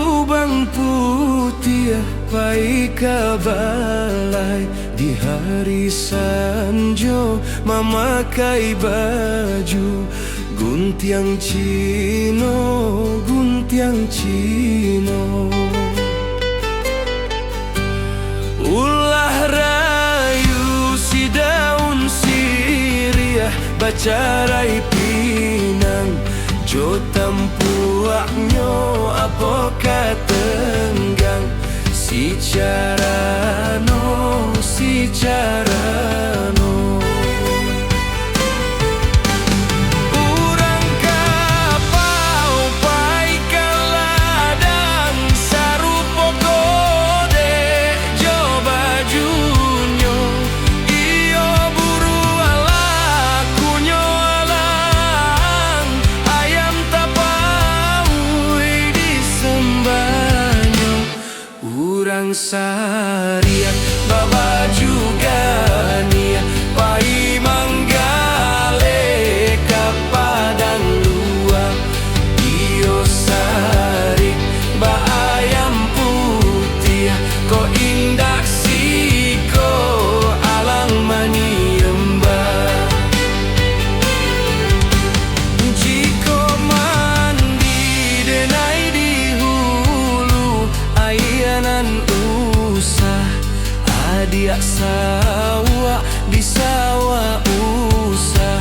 lubang putih pai kabalai. Di hari sanjo memakai baju guntiang Cino, guntiang Cino. Ulah rayu si daun sirih bacarai pinang, jo tampuaknyo apa katenggang. Si carano, si carano. Urang kapau pai kaladang sarupo kode jo bajunyo. Iyo buru alakunyo alang ayam tapaui disembanyo. Urang sariak baba juga nia pai manggale ka padang luar. Iyo sarik ba ayam putih ko indak siko alang maniembah. Jiko mandi denai di hulu ayanan usah. Adia sawah di sawah usah.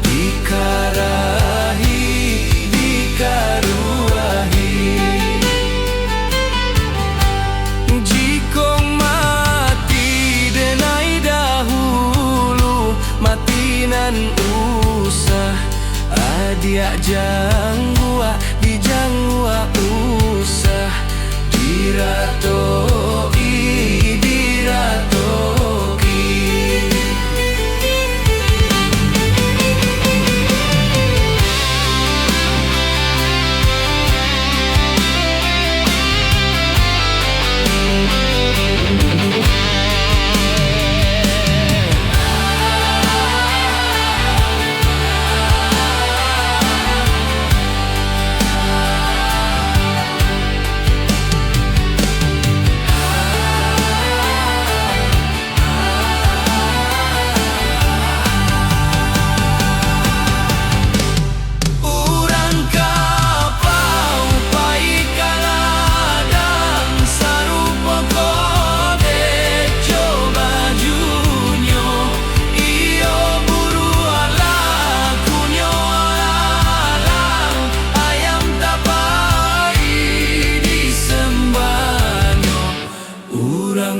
Dikarahi, dikaruahi. Jikong mati denai dahulu matinan usah. Adia janggua di janggua usah. Diratoi, diratoki.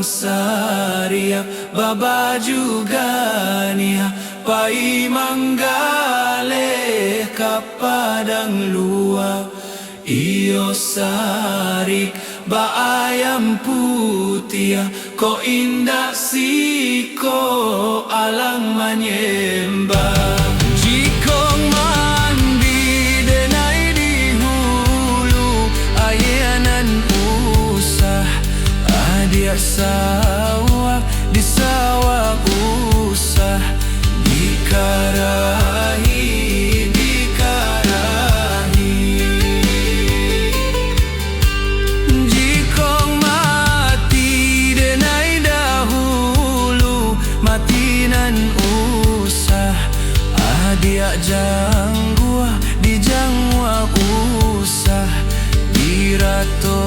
Sariak baba juga nia pai manggale ka padang luar. Iyo sarik ba ayam putih ko indak siko alang manyembah. Jikong mandi denai di hulu ayanan usah. Adia sawah di sawah usah. Dikarahi, dikarahi. Jikong mati denai dahulu matinan usah. Adia janggua di janggua usah. Dirato